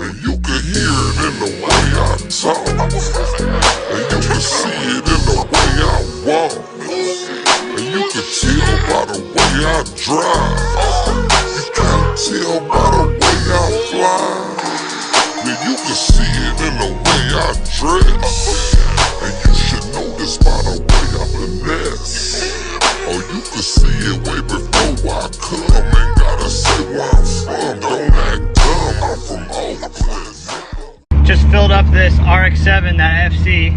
And you can hear it in the way I talk. And you can see it in the way I walk. And you can tell by the way I drive. You can't tell by the way I fly. And you can see it in the way I dress. And you should know this by the way I finesse. Or you can see it way before I come. Ain't gotta say where I'm from, don't act dumb, I'm from Oakland. Just filled up this RX-7, that FC,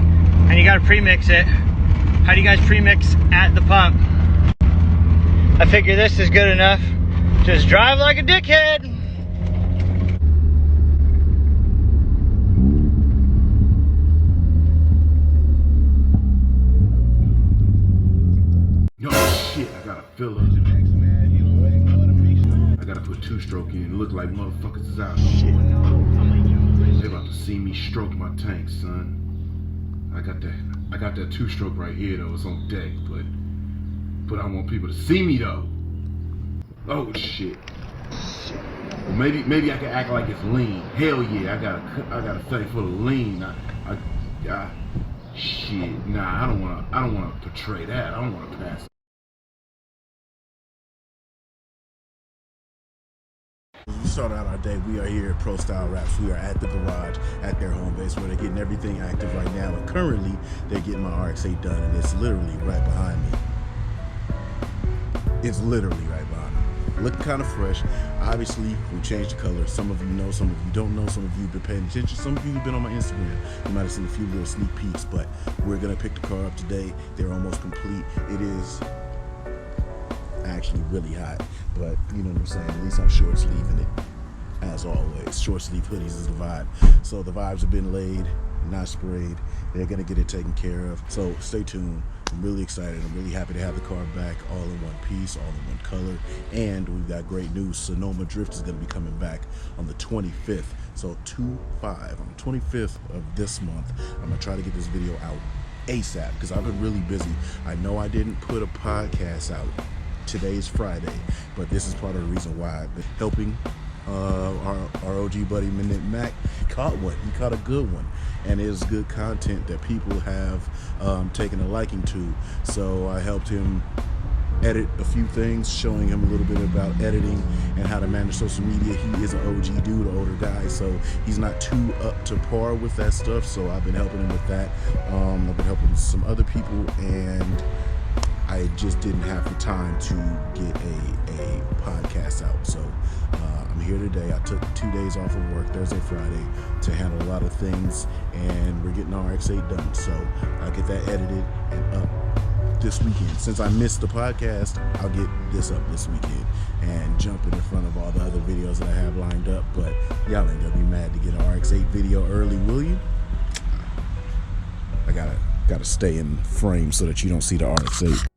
and you gotta pre-mix it. How do you guys pre-mix at the pump? I figure this is good enough. Just drive like a dickhead. Shit, I gotta fill up. I gotta put two-stroke in. Look like motherfuckers is out. Shit. They about to see me stroke my tank, son. I got that two-stroke right here though. It's on deck, but I want people to see me though. Oh shit. Well, maybe I can act like it's lean. Hell yeah, I got a thing full of lean. Shit. Nah, I don't wanna portray that. I don't wanna pass. We started out our day. We are here at ProstyleWraps. We are at the garage, at their home base, where they're getting everything active right now. And currently, they're getting my RX-8 done, and it's literally right behind me. It's literally right behind me. Looking kind of fresh. Obviously, we changed the color. Some of you know, some of you don't know. Some of you have been paying attention. Some of you have been on my Instagram. You might have seen a few little sneak peeks, but we're gonna pick the car up today. They're almost complete. It is actually really hot, but you know what I'm saying, at least I'm short sleeving it as always. Short sleeve hoodies is the vibe. So the vibes have been laid, not sprayed. They're gonna get it taken care of, so stay tuned. I'm really excited. I'm really happy to have the car back all in one piece, all in one color, and we've got great news. Sonoma Drift is gonna be coming back on the 25th, so 2/5 on the 25th of this month. I'm gonna try to get this video out ASAP because I've been really busy. I know I didn't put a podcast out. Today's Friday, but this is part of the reason why I've been helping our OG buddy Minute Mac. He caught one. He caught a good one, and it's good content that people have taken a liking to. So I helped him edit a few things, showing him a little bit about editing and how to manage social media. He is an OG dude, an older guy, so he's not too up to par with that stuff. So I've been helping him with that. I've been helping some other people, and I just didn't have the time to get a podcast out. So I'm here today. I took 2 days off of work, Thursday, Friday, to handle a lot of things, and we're getting RX-8 done. So I'll get that edited and up this weekend. Since I missed the podcast, I'll get this up this weekend and jump in front of all the other videos that I have lined up. But y'all ain't gonna be mad to get an RX-8 video early, will you? I gotta stay in frame so that you don't see the RX-8.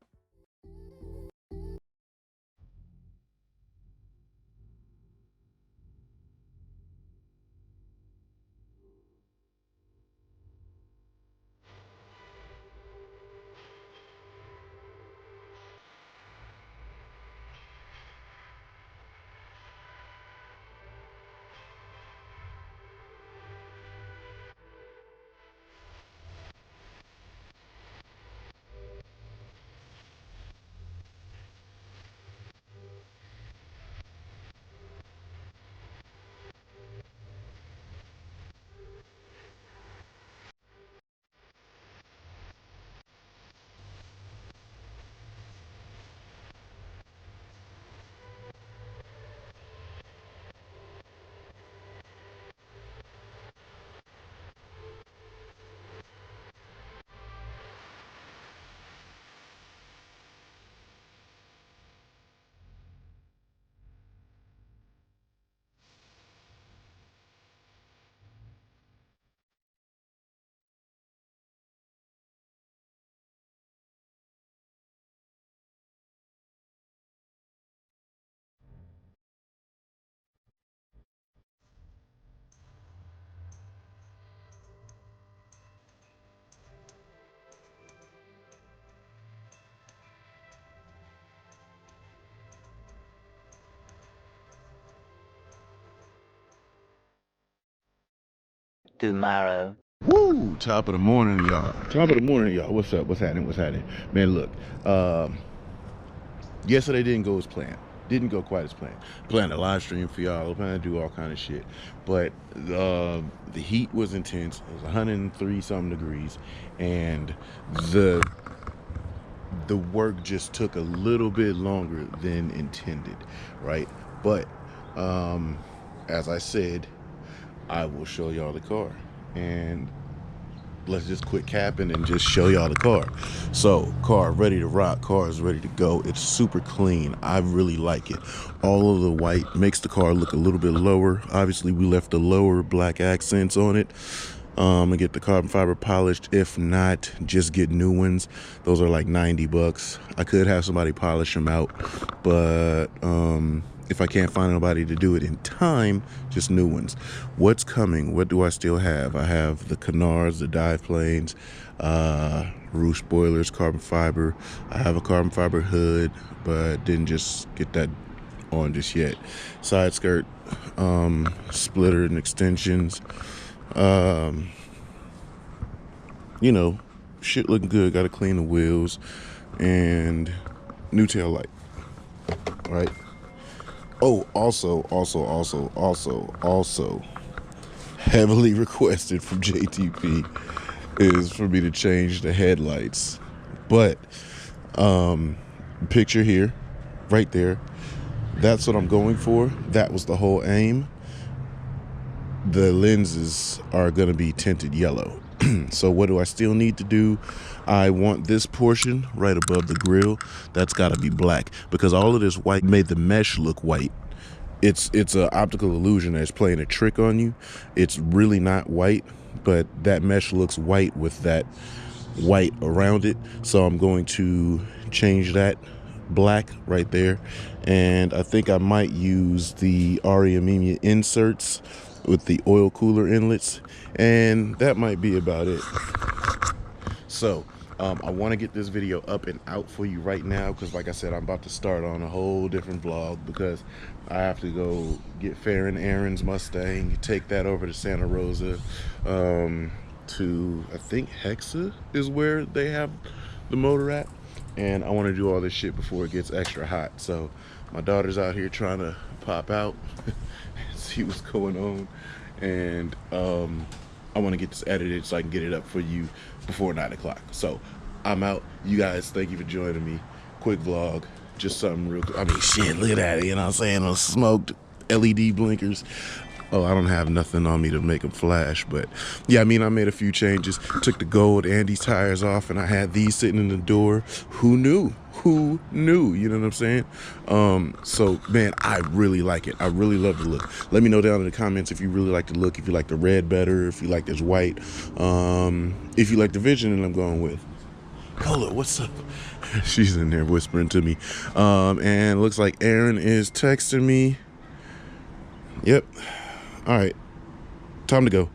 tomorrow. Woo! Top of the morning, y'all. Top of the morning, y'all. What's up? What's happening? What's happening? Man, look. Yesterday didn't go as planned. Didn't go quite as planned. Planned a live stream for y'all. Planned to do all kind of shit. But the heat was intense. It was 103 something degrees, and the work just took a little bit longer than intended, right? But as I said, I will show y'all the car, and let's just quit capping and just show y'all the car. So, car ready to rock, car is ready to go. It's super clean. I really like it. All of the white makes the car look a little bit lower. Obviously, we left the lower black accents on it. And get the carbon fiber polished. If not, just get new ones. Those are like 90 bucks. I could have somebody polish them out, but if I can't find nobody to do it in time, just new ones. What's coming? What do I still have? I have the canards, the dive planes, roof spoilers, carbon fiber. I have a carbon fiber hood, but didn't just get that on just yet. Side skirt, splitter and extensions. You know, shit looking good. Got to clean the wheels and new tail light. Right. Oh, also, heavily requested from JTP is for me to change the headlights. But, picture here, right there, that's what I'm going for. That was the whole aim. The lenses are going to be tinted yellow. So what do I still need to do? I want this portion right above the grill. That's got to be black, because all of this white made the mesh look white. It's an optical illusion that's playing a trick on you. It's really not white, but that mesh looks white with that white around it. So I'm going to change that black right there. And I think I might use the Ariamimia inserts with the oil cooler inlets, and that might be about it. So I want to get this video up and out for you right now, because like I said, I'm about to start on a whole different vlog, because I have to go get Farron Aaron's Mustang, take that over to Santa Rosa, to I think Hexa is where they have the motor at, and I want to do all this shit before it gets extra hot. So my daughter's out here trying to pop out and see what's going on, and I want to get this edited so I can get it up for you before 9 o'clock. So I'm out. You guys, thank you for joining me. Quick vlog, just something real quick. I mean, shit, look at it, you know what I'm saying? Those smoked LED blinkers. Oh, I don't have nothing on me to make them flash, but yeah, I mean, I made a few changes. Took the gold Andy's tires off, and I had these sitting in the door. Who knew? Who knew? You know what I'm saying? So man, I really like it. I really love the look. Let me know down in the comments if you really like the look, if you like the red better, if you like this white, if you like the vision that I'm going with. Cola, what's up? She's in there whispering to me. And looks like Aaron is texting me. Yep. All right, time to go.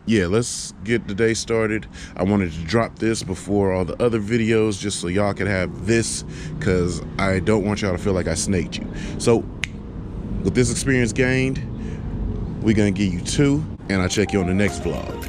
Yeah, let's get the day started. I wanted to drop this before all the other videos, just so y'all could have this, because I don't want y'all to feel like I snaked you. So with this experience gained, we're gonna give you 2, and I'll check you on the next vlog.